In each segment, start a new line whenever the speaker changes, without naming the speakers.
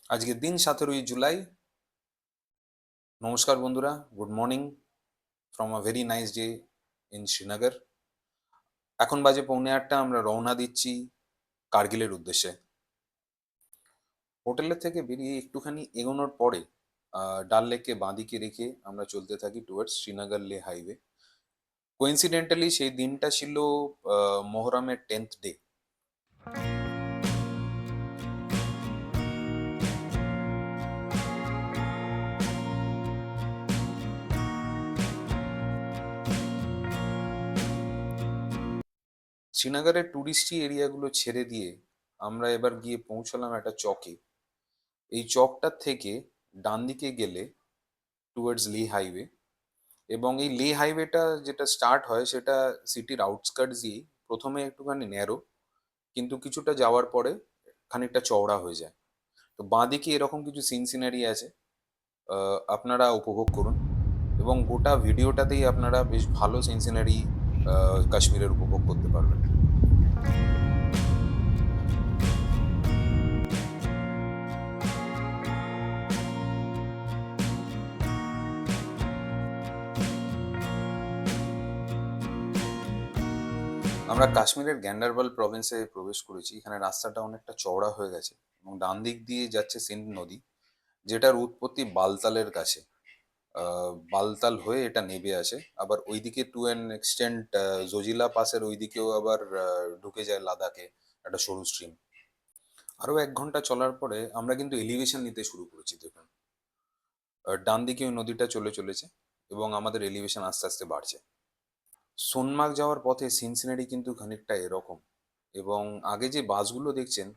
আজকের দিন 17ই জুলাই। নমস্কার বন্ধুরা, good morning from a very nice day in Srinagar. এখন বাজে 8:45। আমরা রওনা দিচ্ছি কার্গিলের উদ্দেশ্যে। হোটেলের থেকে বেরিয়ে একটুখানি এগোনোর পরে ডাল লেককে বাঁদিকে রেখে আমরা চলতে থাকি টুয়ার্ডস শ্রীনগর লে হাইওয়ে। কোইন্সিডেন্টালি সেই দিনটা ছিল মোহরমের 10th ডে। শ্রীনগরের টুরিস্টি এরিয়াগুলো ছেড়ে দিয়ে আমরা এবার গিয়ে পৌঁছলাম একটা চকে। এই চকটার থেকে ডান দিকে গেলে টুয়ার্ডস লে হাইওয়ে, এবং এই লে হাইওয়েটা যেটা স্টার্ট হয় সেটা সিটির আউটস্কার্টস দিয়েই। প্রথমে একটুখানি ন্যারো, কিন্তু কিছুটা যাওয়ার পরে খানিকটা চওড়া হয়ে যায়। তো বাঁদিকে এরকম কিছু সিন সিনারি আছে, আপনারা উপভোগ করুন, এবং গোটা ভিডিওটাতেই আপনারা বেশ ভালো সিন সিনারি কাশ্মীরের উপভোগ করতে পারবেন। আমরা কাশ্মীরের গ্যান্ডারবাল প্রভিন্সে প্রবেশ করেছি। এখানে রাস্তাটা অনেকটা চওড়া হয়ে গেছে এবং ডান দিক দিয়ে যাচ্ছে সিন্ধ নদী, যেটার উৎপত্তি বালতালের কাছে। বালতাল হয়ে এটা নেবে আসে, আবার ওইদিকে টু অ্যান এক্সটেন্ট জজিলা পাসের ওইদিকেও আবার ঢুকে যায় লাদাখে একটা সরু স্ট্রিম। আরও 1 ঘন্টা চলার পরে আমরা কিন্তু এলিভেশন নিতে শুরু করেছি। দেখুন, ডান দিকে ওই নদীটা চলে চলেছে এবং আমাদের এলিভেশন আস্তে আস্তে বাড়ছে। সোনমার্গ যাওয়ার পথে সিনসিনারি কিন্তু খানিকটা এরকম, এবং আগে যে বাসগুলো দেখছেন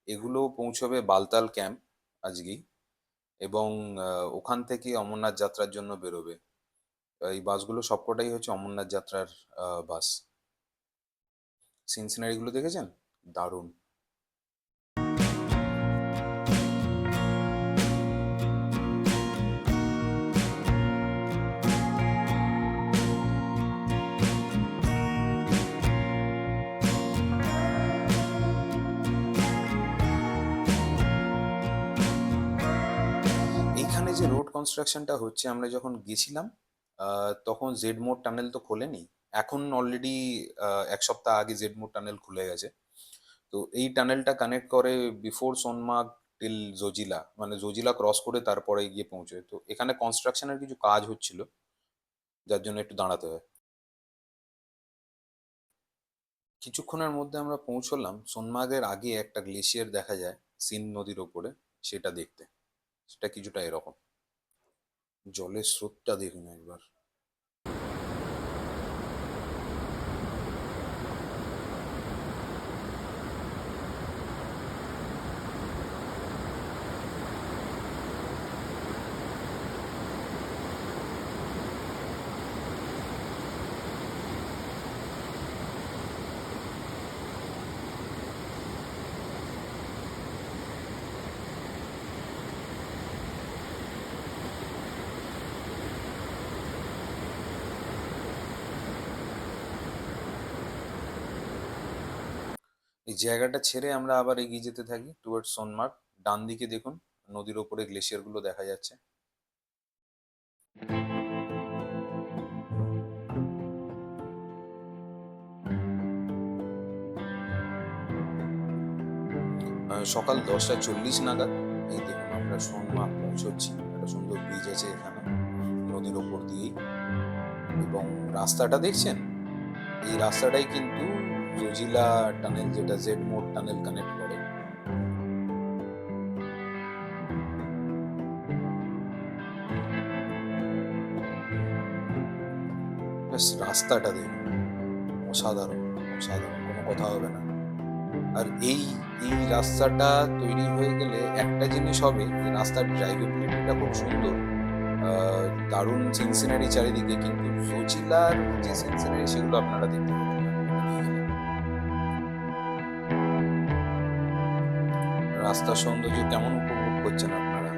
এগুলো পৌঁছবে বালতাল ক্যাম্প আজকেই, এবং ওখান থেকে অমরনাথ যাত্রার জন্য বেরোবে। এই বাসগুলো সবকটাই হচ্ছে অমরনাথ যাত্রার বাস। সিন সিনারিগুলো দেখেছেন? দারুণ। এইখানে যে রোড কনস্ট্রাকশনটা হচ্ছে, আমরা যখন গেছিলাম তখন জেড মোড় টানেল তো খোলেনি। এখন অলরেডি 1 সপ্তাহ আগে জেড মোড় টানেল খুলে গেছে। তো এই টানেলটা কানেক্ট করে বিফোর সোনমার্গ টিল জজিলা, মানে জজিলা ক্রস করে তারপরে গিয়ে পৌঁছয়। তো এখানে কনস্ট্রাকশনের কিছু কাজ হচ্ছিল, যার জন্য একটু দাঁড়াতে হয়। কিছুক্ষণের মধ্যে আমরা পৌঁছলাম। সোনমার্গের আগে একটা গ্লেশিয়ার দেখা যায় সিন নদীর ওপরে, সেটা দেখতে। সেটা কিছুটা এরকম। জলের স্রোতটা দেখুন একবার। এই জায়গাটা ছেড়ে আমরা আবার এগিয়ে যেতে থাকি টুয়ার্ডস সোনমার্গ। ডান দিকে দেখুন, নদীর ওপরে গ্লেশিয়ার গুলো দেখা যাচ্ছে। সকাল 10টা 40 নাগাদ এই দেখুন আমরা সোনমার্গ পৌঁছচ্ছি। একটা সুন্দর ব্রিজ আছে এখানে নদীর ওপর দিয়েই, এবং রাস্তাটা দেখছেন, এই রাস্তাটাই কিন্তু জজিলা টানেল, যেটা জেড মোড় টানেল কানেক্ট করে। ব্যাস রাস্তাটা দেখুন, অসাধারণ, অসাধারণ, কোনো কথা হবে না। আর এই এই রাস্তাটা তৈরি হয়ে গেলে একটা জিনিস হবে, যে রাস্তার ড্রাইভেবিলিটিটা খুব সুন্দর। দারুণ সিনসিনারি চারিদিকে, কিন্তু জজিলার যে সিনসিনারি সেগুলো আপনারা দেখতে পাবেন না এখানে গেলে। রাস্তার সৌন্দর্য কেমন উপভোগ করছেন আপনারা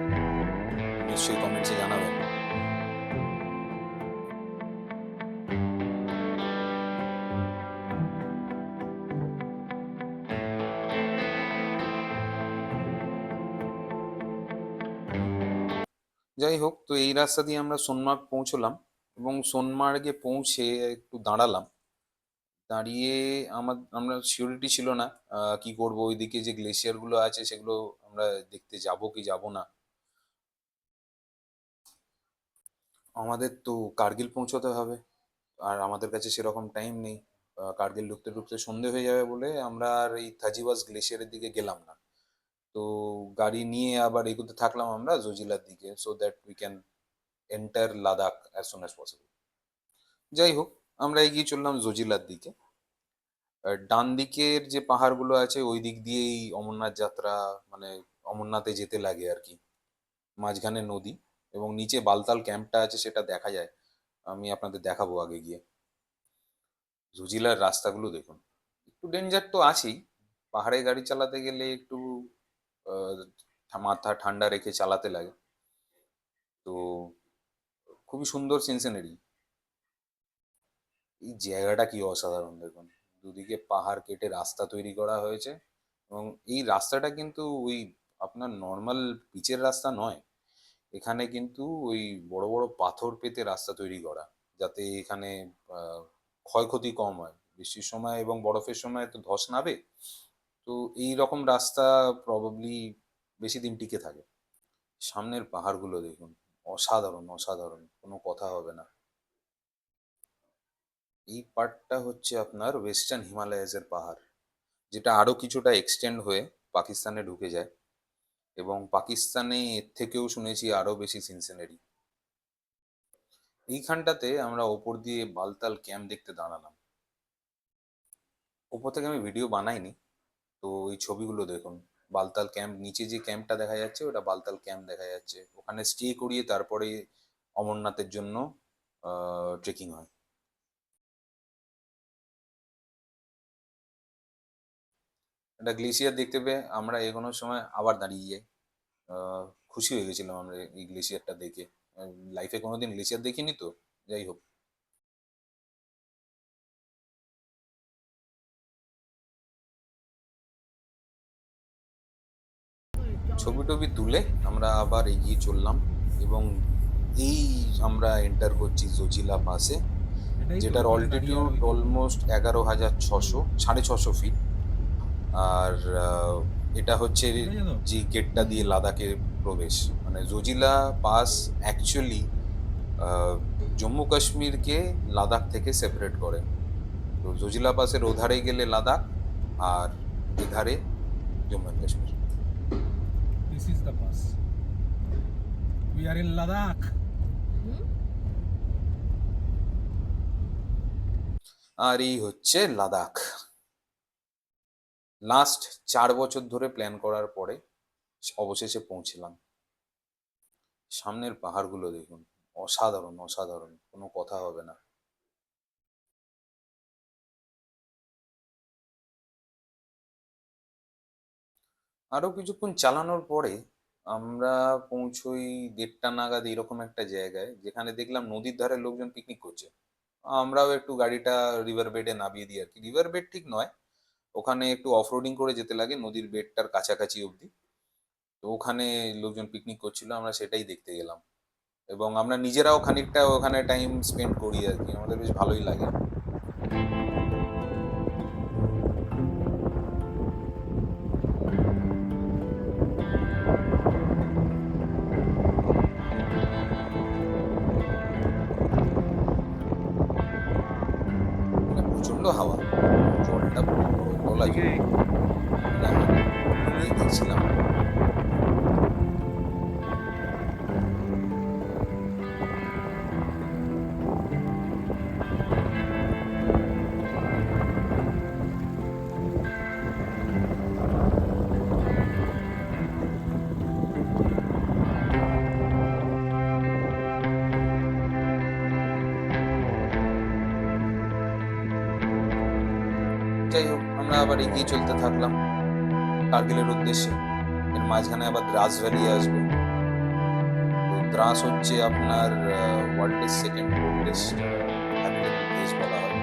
নিশ্চয়ই কমেন্টসে জানাবেন। যাই হোক, তো এই রাস্তা দিয়ে আমরা সোনমার্গ পৌঁছলাম এবং সোনমার্গে পৌঁছে একটু দাঁড়ালাম। দাঁড়িয়ে আমরা সিউরিটি ছিল না কি করব, ওইদিকে যে গ্লেশিয়ার গুলো আছে সেগুলো আমরা দেখতে যাব কি যাব না। আমাদের তো কার্গিল পৌঁছতে হবে, আর আমাদের কাছে সেরকম টাইম নেই। কার্গিল ঢুকতে ঢুকতে সন্ধে হয়ে যাবে বলে আমরা আর এই থাজিওয়াস গ্লেশিয়ারের দিকে গেলাম না। তো গাড়ি নিয়ে আবার এগোতে থাকলাম আমরা জজিলার দিকে, so that we can enter Ladakh as soon as possible. যাই হোক, আমরা এগিয়ে চললাম জজিলার দিকে। ডান দিকের যে পাহাড়গুলো আছে ওই দিক দিয়েই অমরনাথ যাত্রা, মানে অমরনাথে যেতে লাগে আর কি। মাঝখানে নদী এবং নিচে বালতাল ক্যাম্পটা আছে, সেটা দেখা যায়। আমি আপনাদের দেখাবো আগে গিয়ে। জুজিলার রাস্তাগুলো দেখুন, একটু ডেঞ্জার তো আছেই। পাহাড়ে গাড়ি চালাতে গেলে একটু মাথা ঠান্ডা রেখে চালাতে লাগে। তো খুবই সুন্দর সিনসিনারি। এই জায়গাটা কি অসাধারণ দেখুন, দুদিকে পাহাড় কেটে রাস্তা তৈরি করা হয়েছে এবং এই রাস্তাটা কিন্তু ওই আপনার নর্মাল পিচের রাস্তা নয়। এখানে কিন্তু ওই বড় বড় পাথর পেতে রাস্তা তৈরি করা, যাতে এখানে আহ, ক্ষয়ক্ষতি কম হয়। বৃষ্টির সময় এবং বরফের সময় তো ধস নাবে। তো এই রকম রাস্তা প্রবাবলি বেশি দিন টিকে থাকে। সামনের পাহাড়গুলো দেখুন, অসাধারণ অসাধারণ, কোনো কথা হবে না। এই পার্টটা হচ্ছে আপনার ওয়েস্টার্ন হিমালয়াসের পাহাড়, যেটা আরো কিছুটা এক্সটেন্ড হয়ে পাকিস্তানে ঢুকে যায় এবং পাকিস্তানে এর থেকেও শুনেছি আরো বেশি সিনসিনারি। এইখানটাতে আমরা ওপর দিয়ে বালতাল ক্যাম্প দেখতে দাঁড়ালাম। ওপর থেকে আমি ভিডিও বানাইনি, তো এই ছবিগুলো দেখুন। বালতাল ক্যাম্প, নিচে যে ক্যাম্পটা দেখা যাচ্ছে ওটা বালতাল ক্যাম্প দেখা যাচ্ছে। ওখানে স্টে করিয়ে তারপরে অমরনাথের জন্য ট্রেকিং হয়। একটা গ্লেশিয়ার দেখতে পেয়ে আমরা এগোনোর সময় আবার দাঁড়িয়ে যাই। আহ, খুশি হয়ে গেছিলাম আমরা এই গ্লেশিয়ারটা দেখে। লাইফে কোনোদিন গ্লেশিয়ার দেখিনি তো। যাই হোক, ছবি টবি তুলে আমরা আবার এগিয়ে চললাম এবং এই আমরা এন্টার করছি জজিলা পাসে,
এটাই তো
যেটার
ওখানে দাঁড়িয়ে আর
অল্টিটিউড
ওই করবো না।
Almost 11,600, 650 fit. আর এটা হচ্ছে
ঠিক আছে তো।
যে গেটটা দিয়ে লাদাখে প্রবেশ, মানে জজিলা পাস অ্যাকচুয়ালি জম্মু কাশ্মীরকে লাদাখ থেকে সেপারেট করে। তো জজিলা পাসের ওধারে গেলে লাদাখ, আর এধারে Jammu and Kashmir.
This is the bus, we are in Ladakh.
আর এই হচ্ছে লাদাখ। লাস্ট 4 বছর ধরে প্ল্যান করার পরে অবশেষে পৌঁছলাম। সামনের পাহাড়গুলো দেখুন, অসাধারণ অসাধারণ, কোনো কথা হবে না। আরো কিছুক্ষণ চালানোর পরে আমরা পৌঁছই 1:30 নাগাদ এরকম একটা জায়গায়, যেখানে দেখলাম নদীর ধারে লোকজন পিকনিক করছে। আমরাও একটু গাড়িটা রিভার বেডে নামিয়ে দিই আর কি। রিভার বেড ঠিক নয়, ওখানে একটু অফরোডিং করে যেতে লাগে নদীর বেডটার কাছাকাছি অবধি। তো ওখানে লোকজন পিকনিক করছিল, আমরা সেটাই দেখতে গেলাম এবং আমরা নিজেরাও খানিকটা ওখানে টাইম স্পেন্ড করি আর কি, আমাদের বেশ ভালোই লাগে। মানে প্রচন্ড হাওয়া, জলটা পুরো বরফ গলা
এদিকে
জল। মানে আমি দেখছিলাম। যাই হোক, আমরা আবার এগিয়ে চলতে থাকলাম কার্গিলের উদ্দেশ্যে। এর মাঝখানে আবার দ্রাস ভ্যালি আসবে। তো দ্রাস হচ্ছে আপনার ওয়ার্ল্ডের সেকেন্ড কোল্ডেস্ট হ্যাবিটেবল প্লেস বলা হয়।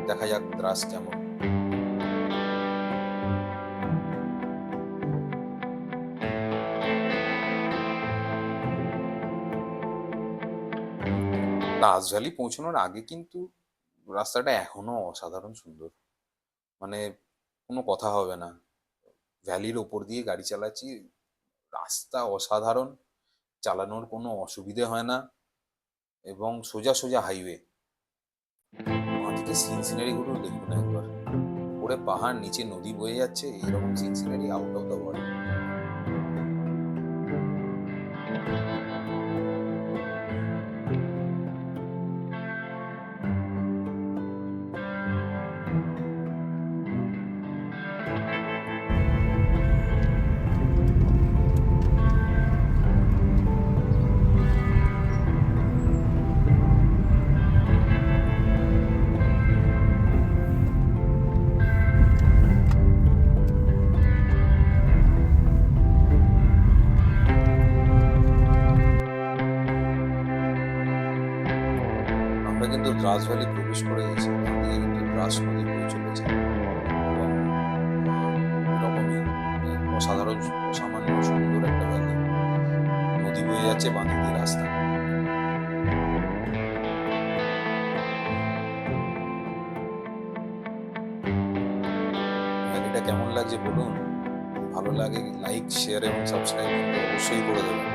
দেখা যাক দ্রাস কেমন। রাজ ভ্যালি পৌঁছানোর আগে কিন্তু রাস্তাটা এখনো অসাধারণ সুন্দর। মানে কোনো কথা হবে না। ভ্যালির ওপর দিয়ে গাড়ি চালাচ্ছি, রাস্তা অসাধারণ, চালানোর কোনো অসুবিধে হয় না এবং সোজা সোজা হাইওয়ে। বাঁদিকে সিন সিনারিগুলো দেখুন একবার। উপরে পাহাড়, নিচে নদী বয়ে যাচ্ছে, এরকম scene scenery out of the world. আমরা কিন্তু দ্রাস ভ্যালি প্রবেশ করে গেছি। ডান দিকে কিন্তু দ্রাস নদী বয়ে চলেছে এবং এরকমই অসাধারণ, অসামান্য সুন্দর একটা ভ্যালি। নদী বয়ে যাচ্ছে, বাঁ দিক দিয়ে রাস্তা। ভ্যালিটা কেমন লাগছে বলুন? যদি ভালো লাগে লাইক, শেয়ার এবং সাবস্ক্রাইব কিন্তু অবশ্যই করে দেবেন।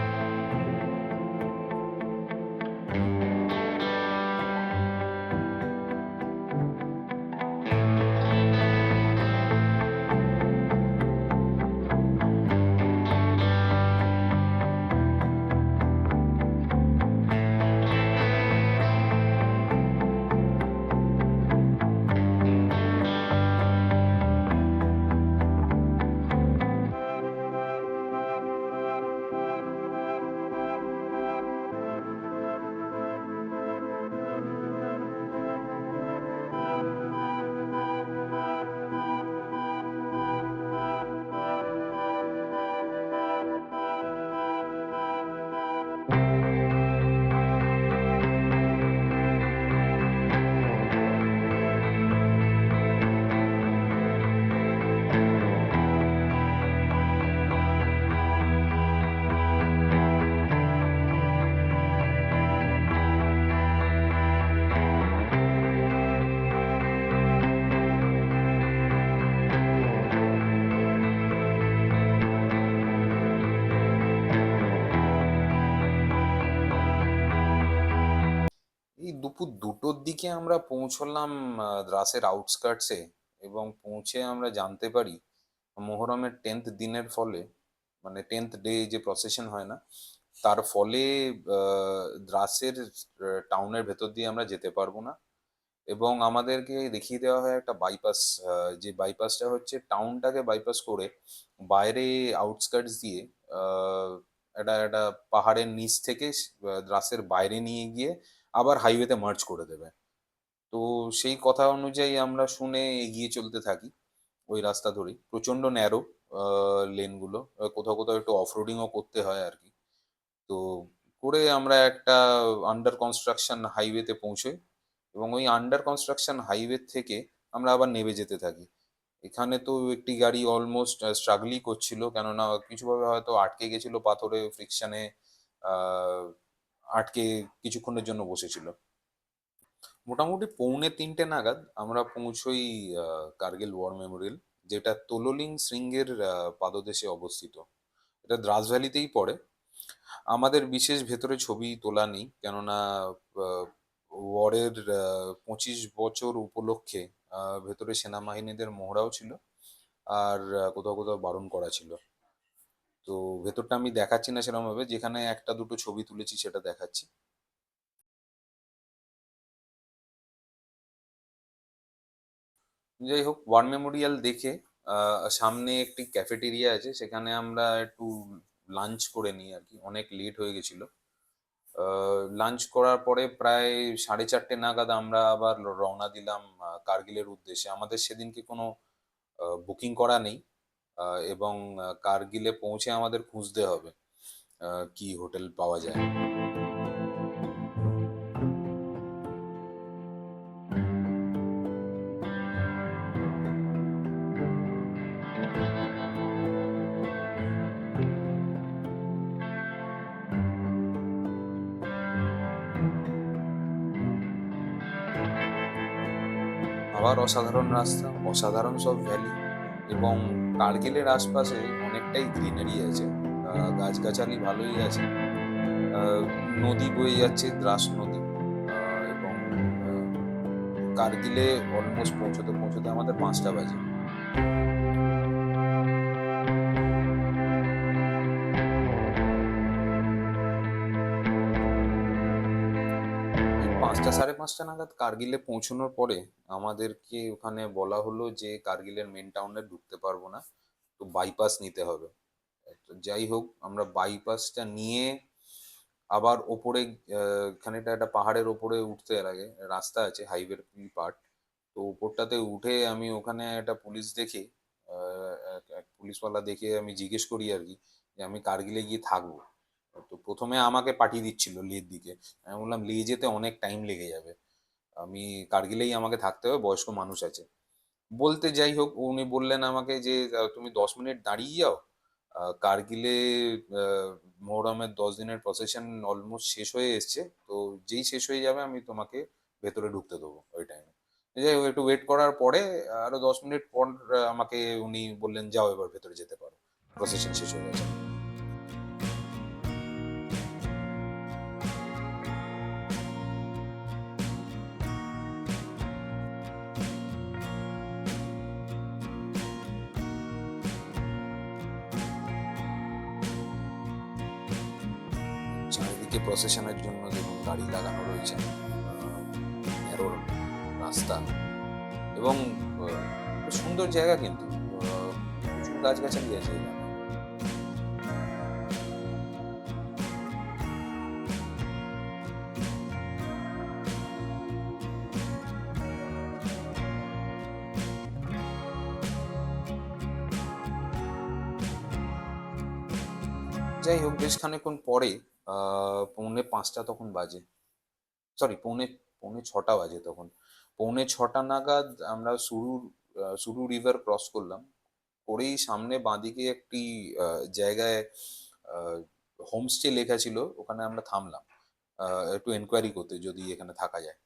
এই দুপুর 2টোর দিকে আমরা পৌঁছলাম দ্রাসের আউটস্কার্টসে এবং পৌঁছে আমরা জানতে পারি মোহরমের 10th দিনের ফলে, মানে 10th ডে যে প্রসেশন হয় না, তার ফলে দ্রাসের টাউনের ভেতর দিয়ে আমরা যেতে পারবো না এবং আমাদেরকে দেখিয়ে দেওয়া হয় একটা বাইপাস, যে বাইপাসটা হচ্ছে টাউনটাকে বাইপাস করে বাইরে আউটস্কার্টস দিয়ে আহ, একটা একটা পাহাড়ের নিচ থেকে দ্রাসের বাইরে নিয়ে গিয়ে আবার হাইওয়েতে মার্চ করে দেবে। তো সেই কথা অনুযায়ী আমরা শুনে এগিয়ে চলতে থাকি ওই রাস্তা ধরেই। প্রচন্ড ন্যারো লেনগুলো, কোথাও কোথাও একটু অফরোডিংও করতে হয় আর কি। তো করে আমরা একটা আন্ডার কনস্ট্রাকশন হাইওয়েতে পৌঁছোই এবং ওই আন্ডার কনস্ট্রাকশন হাইওয়ে থেকে আমরা আবার নেমে যেতে থাকি। এখানে তো একটি গাড়ি অলমোস্ট স্ট্রাগলই করছিল, কেননা কিছুভাবে হয়তো আটকে গেছিল পাথরে, ফ্রিকশনে আটকে কিছুক্ষণের জন্য বসেছিল। মোটামুটি 2:45 নাগাদ আমরা পৌঁছই কার্গিল ওয়ার মেমোরিয়াল, যেটা তোলোলিং শৃঙ্গের পাদদেশে অবস্থিত। এটা দ্রাস ভ্যালিতেই পড়ে। আমাদের বিশেষ ভেতরে ছবি তোলা নেই, কেননা ওয়ারের 25 বছর উপলক্ষে ভেতরে সেনাবাহিনীদের মহড়াও ছিল আর কোথাও কোথাও বারণ করা ছিল। তো ভেতরটা আমি দেখাচ্ছি না সেরকম ভাবে, যেখানে একটা দুটো ছবি তুলেছি সেটা দেখাচ্ছি। যাই হোক, ওয়ার মেমোরিয়াল দেখে সামনে একটি ক্যাফেটেরিয়া আছে, সেখানে আমরা একটু লাঞ্চ করে নিই আর কি। অনেক লেট হয়ে গেছিল। লাঞ্চ করার পরে প্রায় 4:30 নাগাদ আমরা আবার রওনা দিলাম কার্গিলের উদ্দেশ্যে। আমাদের সেদিনকে কোনো বুকিং করা নেই এবং কার্গিলে পৌঁছে আমাদের খুঁজতে হবে কি হোটেল পাওয়া যায়। আবার অসাধারণ রাস্তা, অসাধারণ সব ভ্যালি, এবং কার্গিলের আশপাশে অনেকটাই গ্রিনারি আছে, গাছগাছালি ভালোই আছে। নদী বয়ে যাচ্ছে, দ্রাস নদী। এবং কার্গিলে অলমোস্ট পৌঁছতে পৌঁছতে আমাদের 5টা বাজে। এই 5টা 5:30 নাগাদ কার্গিলে পৌঁছানোর পরে আমাদেরকে ওখানে বলা হলো যে কার্গিলের মেন টাউনে ঢুকতে পারবো না, তো বাইপাস নিতে হবে। তো যাই হোক, আমরা বাইপাসটা নিয়ে আবার ওপরে, খানিকটা একটা পাহাড়ের ওপরে উঠতে লাগে রাস্তা আছে, হাইওয়ের পার্ট। তো উপরটাতে উঠে আমি ওখানে একটা পুলিশ দেখি, এক পুলিশওয়ালা দেখে আমি জিজ্ঞেস করি আর কি, যে আমি কার্গিলে গিয়ে থাকবো। তো প্রথমে আমাকে পাঠিয়ে দিচ্ছিল লেহর দিকে। আমি বললাম লেহ যেতে অনেক টাইম লেগে যাবে, আমি কার্গিলেই আমাকে থাকতে হবে, বয়স্ক মানুষ আছে বলতে। যাই হোক, উনি বললেন আমাকে যে তুমি 10 মিনিট দাঁড়িয়ে যাও, কার্গিলে মোহরমের 10 দিনের প্রসেশন অলমোস্ট শেষ হয়ে এসছে, তো যেই শেষ হয়ে যাবে আমি তোমাকে ভেতরে ঢুকতে দেবো ওই টাইমে। যাই হোক, একটু ওয়েট করার পরে আরো 10 মিনিট পর আমাকে উনি বললেন যাও এবার ভেতরে যেতে পারো, প্রসেশন শেষ হয়ে গেছে। চারিদিকে প্রসেশনের জন্য দেখুন গাড়ি লাগানো রয়েছে, ন্যারো রাস্তা, এবং খুব সুন্দর জায়গা, কিন্তু প্রচুর গাছগাছালি আছে এখানে। যাই হোক, বেশ খানিকক্ষণ পরে 4:45 তখন বাজে, সরি, পৌনে 6টা বাজে তখন। 5:45 নাগাদ আমরা সুরু রিভার ক্রস করলাম, করেই সামনে বাঁদিকে একটি জায়গায় হোমস্টে লেখা ছিল, ওখানে আমরা থামলাম একটু এনকোয়ারি করতে যদি এখানে থাকা যায়।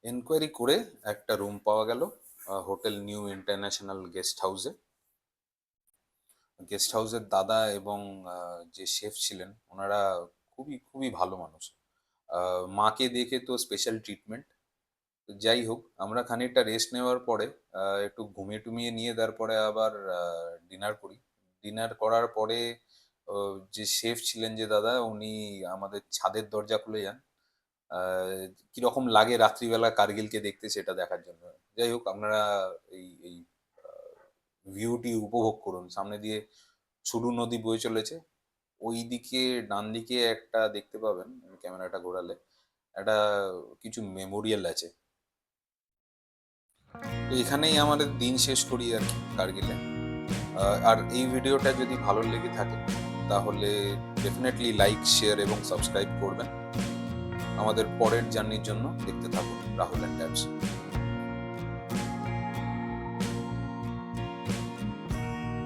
এনকোয়ারি করে একটা রুম পাওয়া গেল হোটেল নিউ ইন্টারন্যাশনাল গেস্ট হাউসে। গেস্ট হাউসের দাদা এবং যে শেফ ছিলেন ওনারা খুবই খুবই ভালো মানুষ। মাকে দেখে তো স্পেশাল ট্রিটমেন্ট। যাই হোক, আমরা খানিকটা রেস্ট নেওয়ার পরে একটু ঘুমিয়ে টুমিয়ে নিয়ে তারপরে আবার ডিনার করি। ডিনার করার পরে যে শেফ ছিলেন, যে দাদা, উনি আমাদের ছাদের দরজা খুলে যান কিরকম লাগে রাত্রিবেলা কার্গিলকে দেখতে সেটা দেখার জন্য। যাই হোক, আপনারা এই ভিউটি উপভোগ করুন। সামনে দিয়ে সুরু নদী বয়ে চলেছে, ওই দিকে ডান দিকে একটা দেখতে পাবেন, ক্যামেরাটা ঘোরালে একটা কিছু মেমোরিয়াল আছে। তো এখানেই আমাদের দিন শেষ করি আর কি কার্গিলে। আর এই ভিডিওটা যদি ভালো লেগে থাকে তাহলে ডেফিনেটলি লাইক, শেয়ার এবং সাবস্ক্রাইব করবেন। আমাদের পরের জার্নির জন্য দেখতে থাকুন রাহুল অ্যান্ড ট্যাবস।